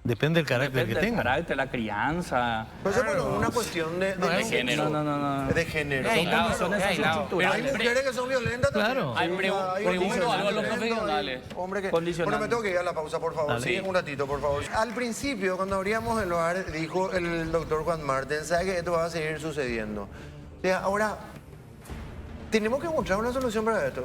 Depende del carácter Depende que del tenga. carácter, la crianza. Pues es una cuestión de género. No. De género. Es aislado, condiciones es aislado. socioculturales. Hay mujeres que son violentas también. Claro. Hay pregunto algo a los violentos, profesionales. hay hombres que... Condicionales. Bueno, me tengo que ir a la pausa, por favor. Dale. Sí, un ratito, por favor. Al principio, cuando abríamos el bar, dijo el doctor Juan Marten, ¿sabe que esto va a seguir sucediendo? O sea, ahora, tenemos que encontrar una solución para esto.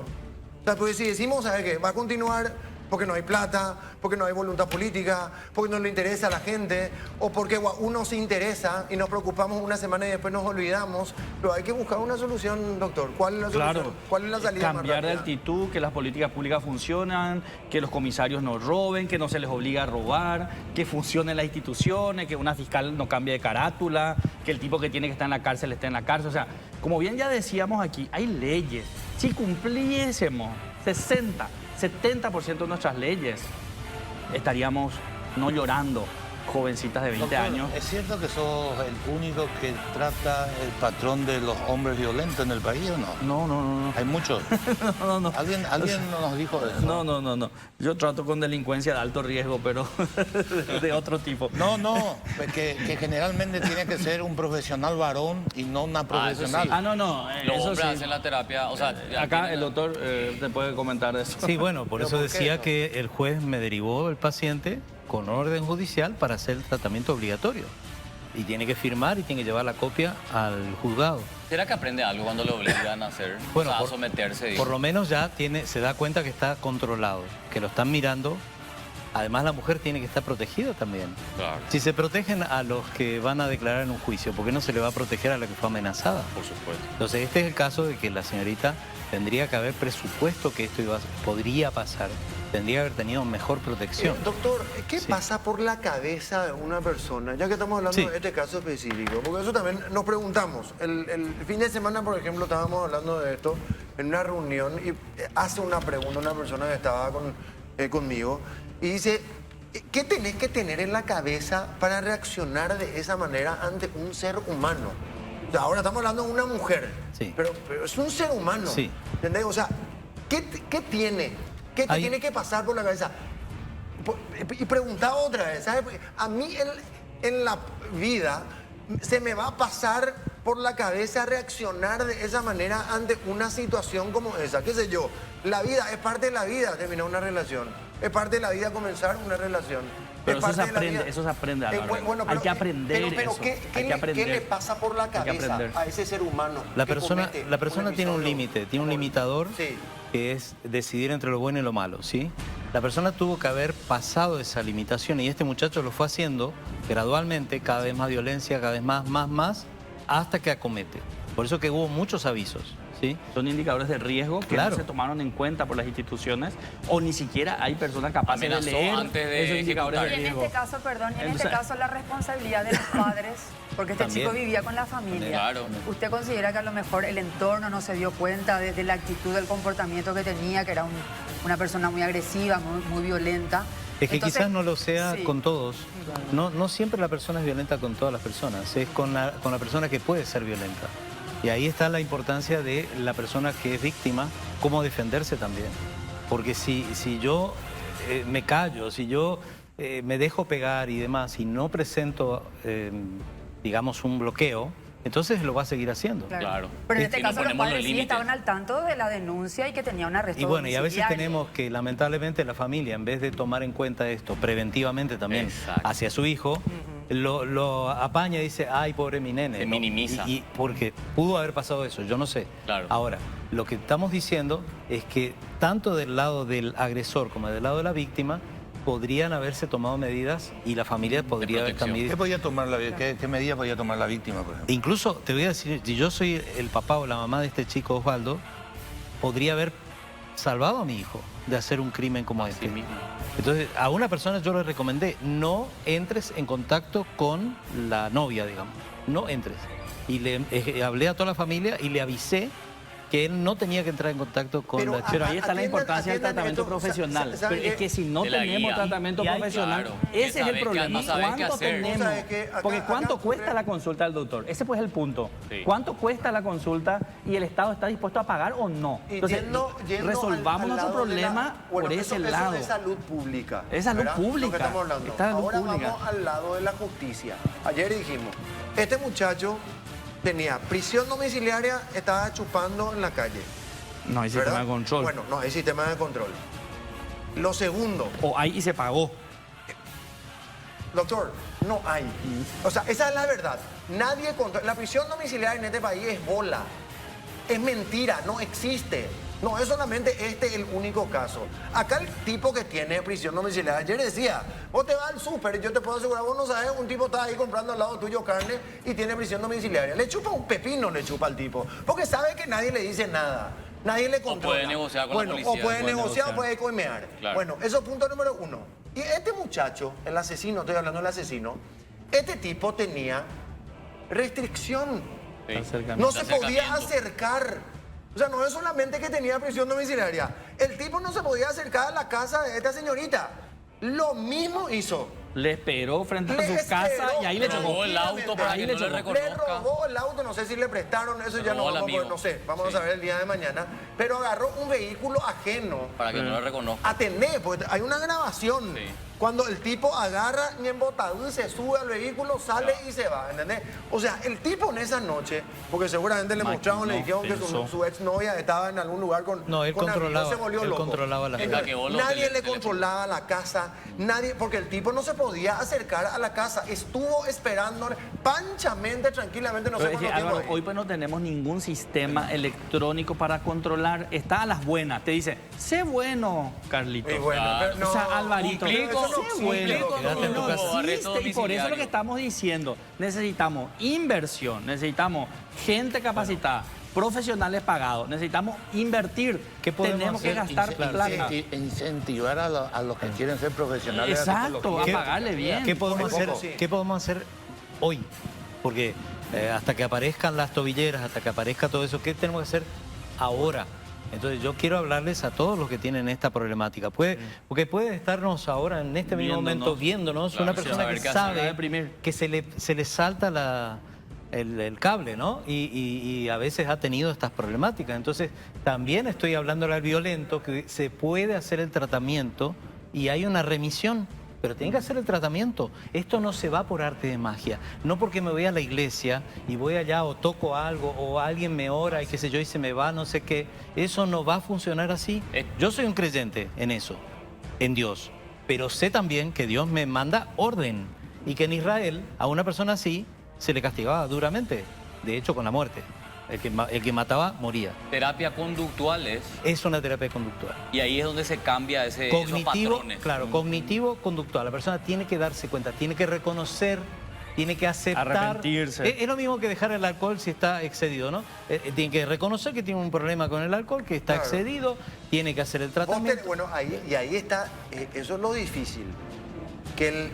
O sea, porque si decimos, ¿sabe qué? Va a continuar porque no hay plata, porque no hay voluntad política, porque no le interesa a la gente, o porque uno se interesa y nos preocupamos una semana y después nos olvidamos. Pero hay que buscar una solución, doctor. ¿Cuál es la solución? Claro, ¿Cuál es la salida cambiar de más rápida? actitud, que las políticas públicas funcionan, que los comisarios no roben, que no se les obliga a robar, que funcionen las instituciones, que una fiscal no cambie de carátula, que el tipo que tiene que estar en la cárcel esté en la cárcel. O sea, como bien ya decíamos aquí, hay leyes. Si cumpliésemos 70% de nuestras leyes, estaríamos no llorando jovencitas de 20 Doctor, años. ¿es cierto que sos el único que trata el patrón de los hombres violentos en el país o no? No. Hay muchos. No. ¿Alguien nos dijo eso? No. Yo trato con delincuencia de alto riesgo, pero de otro tipo. No, que generalmente tiene que ser un profesional varón y no una profesional. No. Los Eso hombres sí. hacen la terapia, o sea... ya Acá tienen- el doctor te puede comentar de eso. Sí, bueno, por ¿Pero eso por qué decía eso? que el juez me derivó el paciente con orden judicial para hacer el tratamiento obligatorio. Y tiene que firmar y tiene que llevar la copia al juzgado. ¿Será que aprende algo cuando lo obligan a hacer? Bueno, o sea, a por- someterse, digo. Por lo menos ya se da cuenta que está controlado, que lo están mirando. Además, la mujer tiene que estar protegida también. Claro, Si se protegen a los que van a declarar en un juicio, ¿por qué no se le va a proteger a la que fue amenazada? por supuesto. Entonces, este es el caso de que la señorita tendría que haber presupuesto que esto podría pasar. Tendría que haber tenido mejor protección. Doctor, ¿qué Sí. pasa por la cabeza de una persona? Ya que estamos hablando Sí. de este caso específico, porque eso también nos preguntamos. El fin de semana, por ejemplo, estábamos hablando de esto en una reunión y hace una pregunta una persona que estaba conmigo y dice, ¿qué tenés que tener en la cabeza para reaccionar de esa manera ante un ser humano? O sea, ahora estamos hablando de una mujer, Sí. pero es un ser humano. Sí. ¿Entendés? O sea, ¿qué tiene? ¿Qué te Hay- tiene que pasar por la cabeza? Y preguntaba otra vez, ¿sabes? Porque a mí en la vida se me va a pasar por la cabeza reaccionar de esa manera ante una situación como esa. ¿Qué sé yo? La vida, es parte de la vida terminar una relación. Es parte de la vida comenzar una relación. Pero Es eso se parte de la aprende, vida. eso se aprende, Álvaro. Bueno, Hay que aprender pero eso. ¿qué, Hay que aprender. ¿qué le pasa por la Hay que cabeza aprender. a ese ser humano? La que persona comete tiene un episodio límite, tiene un como- limitador Sí. que es decidir entre lo bueno y lo malo, ¿sí? La persona tuvo que haber pasado esa limitación y este muchacho lo fue haciendo gradualmente, cada vez más violencia, cada vez más, hasta que acomete. Por eso que hubo muchos avisos, ¿sí? Son indicadores de riesgo que Claro. no se tomaron en cuenta por las instituciones o ni siquiera hay personas capaces Amenazó de leer antes de esos indicadores de Y en riesgo. este caso, perdón, en Entonces- este caso la responsabilidad de los padres, porque este También. chico vivía con la familia. Claro. ¿Usted considera que a lo mejor el entorno no se dio cuenta de la actitud, del comportamiento que tenía, que era una persona muy agresiva, muy violenta? Es que Entonces, quizás no lo sea sí. con todos. No siempre la persona es violenta con todas las personas, es con la persona que puede ser violenta. Y ahí está la importancia de la persona que es víctima, cómo defenderse también. Porque si yo me callo, si yo me dejo pegar y demás y no presento, digamos, un bloqueo, entonces lo va a seguir haciendo. Claro. Pero en Si este no caso los ponemos los padres sí límites. estaban al tanto de la denuncia y que tenía un arresto Y bueno, y a veces domiciliario. tenemos que, lamentablemente, la familia, en vez de tomar en cuenta esto preventivamente también Exacto. hacia su hijo, lo apaña y dice, ay, pobre mi nene. Se ¿no? minimiza. Y porque pudo haber pasado eso, yo no sé. Claro. Ahora, lo que estamos diciendo es que tanto del lado del agresor como del lado de la víctima, podrían haberse tomado medidas y la familia podría haber protección. también... ¿Qué podía tomar qué medida podía tomar la víctima, por ejemplo? Incluso, te voy a decir, si yo soy el papá o la mamá de este chico Osvaldo, podría haber salvado a mi hijo de hacer un crimen como Así este. mismo. Entonces, a una persona yo le recomendé, no entres en contacto con la novia, digamos. No entres. Y le hablé a toda la familia y le avisé que él no tenía que entrar en contacto con la chica. Pero ahí está la Atiendan- importancia del atiendan tratamiento esto, profesional. ¿saben Pero es qué? que si no De la tenemos guía. tratamiento Y hay- profesional, claro, ese es saber el que problema. no saber qué ¿Cuánto hacer. tenemos? ¿Sabe qué? Acá- Porque acá ¿cuánto ocurre- cuesta la consulta del doctor? Ese pues es el punto. Sí. ¿Cuánto cuesta la consulta y el Estado está dispuesto a pagar o no? Y Entonces, yendo resolvamos al nuestro lado de problema bueno, por ese lado. Eso es salud pública. Es salud ¿verdad? pública. Lo que estamos hablando. Está salud Ahora pública. vamos al lado de la justicia. Ayer dijimos, este muchacho tenía prisión domiciliaria, estaba chupando en la calle. No hay sistema ¿verdad? de control. Bueno, no hay sistema de control. Lo segundo, O hay y se pagó. doctor, no hay. O sea, esa es la verdad. Nadie controla. La prisión domiciliaria en este país es bola. Es mentira, no existe. No es solamente este el único caso. Acá el tipo que tiene prisión domiciliaria, ayer decía, vos te vas al súper y yo te puedo asegurar, vos no sabes, un tipo está ahí comprando al lado tuyo carne y tiene prisión domiciliaria. Le chupa un pepino, le chupa al tipo, porque sabe que nadie le dice nada. Nadie le controla. puede negociar con la bueno, policía. o puede Puede negociar o negociar. puede coimear. Claro. Bueno, eso es punto número uno. Y este muchacho, el asesino, estoy hablando del asesino, este tipo tenía restricción. Sí. Acercamiento. No se podía Acercamiento. acercar. O sea, no es solamente que tenía prisión domiciliaria. El tipo no se podía acercar a la casa de esta señorita. Lo mismo hizo. Le esperó frente a Le su casa esperó, y ahí le Le chocó. robó el auto para Ahí que le no le chocó. Le reconozca. robó el auto, no sé si le prestaron, eso ya no robó al vamos a amigo. no sé, vamos Sí. a saber el día de mañana. Pero agarró un vehículo ajeno. Para que no le reconozca. Atendé, porque hay una grabación. Sí. Cuando el tipo agarra y en botadú se sube al vehículo, sale y se va, ¿entendés? O sea, el tipo en esa noche, porque seguramente le mostraron, le dijeron que pensó. su exnovia estaba en algún lugar con No, él con amigos, controlaba, se volvió él loco. controlaba la Entonces, gente. nadie le Teléfono. controlaba la casa, nadie, porque el tipo no se podía acercar a la casa, estuvo esperándole panchamente, tranquilamente, no sé Pero es que, cuánto tiempo. Álvaro, hoy pues no tenemos ningún sistema electrónico para controlar. Está a las buenas. Te dice, sé bueno, Carlitos. Y bueno, pero no, o sea, Alvarito, cumplico, sé cumplico, bueno. quédate en tu No casa. Arresto existe, y por eso es lo que domiciliario. estamos diciendo. Necesitamos inversión, necesitamos gente capacitada, profesionales pagados, necesitamos invertir. ¿Qué podemos Tenemos que hacer? gastar Claro, plata. Incentivar a los que quieren ser profesionales. de la Exacto, a tecnología. pagarle bien. ¿Qué podemos Poco, hacer? sí. ¿Qué podemos hacer hoy? Porque hasta que aparezcan las tobilleras, hasta que aparezca todo eso, ¿qué tenemos que hacer ahora? Entonces yo quiero hablarles a todos los que tienen esta problemática. Porque puede estarnos ahora, en este mismo momento, viéndonos Claro, una sin persona saber que qué hacer. Va a sabe deprimir. que se le salta el cable, ¿no? Y a veces ha tenido estas problemáticas. Entonces también estoy hablándole al violento que se puede hacer el tratamiento y hay una remisión. Pero tiene que hacer el tratamiento. Esto no se va por arte de magia. No porque me voy a la iglesia y voy allá o toco algo o alguien me ora y qué sé yo y se me va, no sé qué. Eso no va a funcionar así. Yo soy un creyente en eso, en Dios. Pero sé también que Dios me manda orden y que en Israel a una persona así se le castigaba duramente. De hecho, con la muerte. El que mataba, moría. Terapia conductuales. Es una terapia conductual. Y ahí es donde se cambia esos Cognitivo, patrones. claro, cognitivo-conductual. La persona tiene que darse cuenta, tiene que reconocer, tiene que aceptar. Arrepentirse. Es lo mismo que dejar el alcohol si está excedido, ¿no? Tiene que reconocer que tiene un problema con el alcohol, que está Claro. excedido, tiene que hacer el Vos tenés- tratamiento. bueno, ahí está, eso es lo difícil, que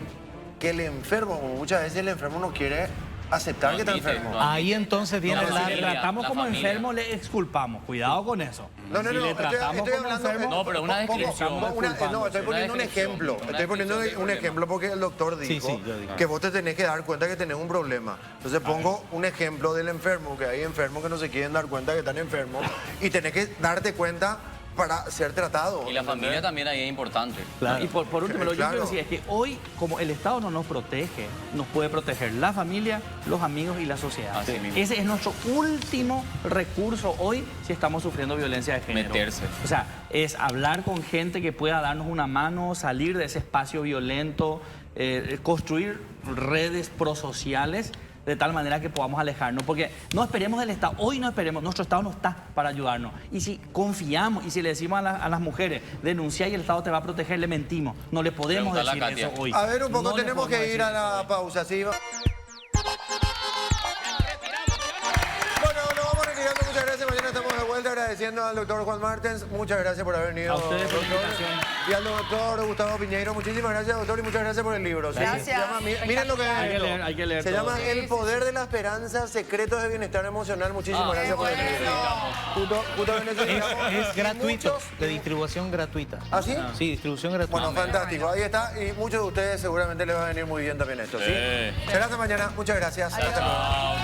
el enfermo, como muchas veces el enfermo no quiere aceptar No que está admite, enfermo. no Ahí entonces viene No, Si la... le familia, tratamos la como familia. enfermo, le exculpamos. Cuidado con eso. No, Si le tratamos estoy como hablando... enfermo, No, pero una descripción. no, estoy poniendo un descripción, ejemplo. una Estoy poniendo descripción un del ejemplo porque el doctor Sí, dijo sí, yo digo. que vos te tenés que dar cuenta que tenés un problema. Entonces pongo un ejemplo del enfermo, que hay enfermos que no se quieren dar cuenta que están enfermos y tenés que darte cuenta para ser tratado. Y la ¿entendés? familia también ahí es importante. Claro. Y por último, lo que yo Claro. quiero decir es que hoy, como el Estado no nos protege, nos puede proteger la familia, los amigos y la sociedad. Así mismo. Ese es nuestro último recurso hoy si estamos sufriendo violencia de género. Meterse. O sea, es hablar con gente que pueda darnos una mano, salir de ese espacio violento, construir redes prosociales de tal manera que podamos alejarnos, porque no esperemos del Estado, hoy no esperemos, nuestro Estado no está para ayudarnos. Y si confiamos y si le decimos a las mujeres, denuncia y el Estado te va a proteger, le mentimos. No le podemos Pregúntale a decir Katia. eso hoy. A ver, un poco No le tenemos que podemos ir decir a la eso. pausa, ¿sí? Bueno, nos vamos retirando, muchas gracias. gracias. Mañana estamos de vuelta agradeciendo al doctor Juan Martens. Muchas gracias por haber venido. A ustedes por la doctor. invitación. Y al doctor Gustavo Piñeiro. Muchísimas gracias, doctor, y muchas gracias por el libro. ¿sí? Gracias. Se llama, miren lo que es. Hay que leer Se todo. llama El poder de la esperanza, secretos de bienestar emocional. Muchísimas gracias por el libro. Justo necesitamos. Es gratuito, muchos- de distribución gratuita. ¿Ah, sí? Sí, distribución gratuita. Bueno, fantástico. Ahí está. Y muchos de ustedes seguramente les va a venir muy bien también esto, ¿sí? Será hasta mañana. Muchas gracias. Hasta luego.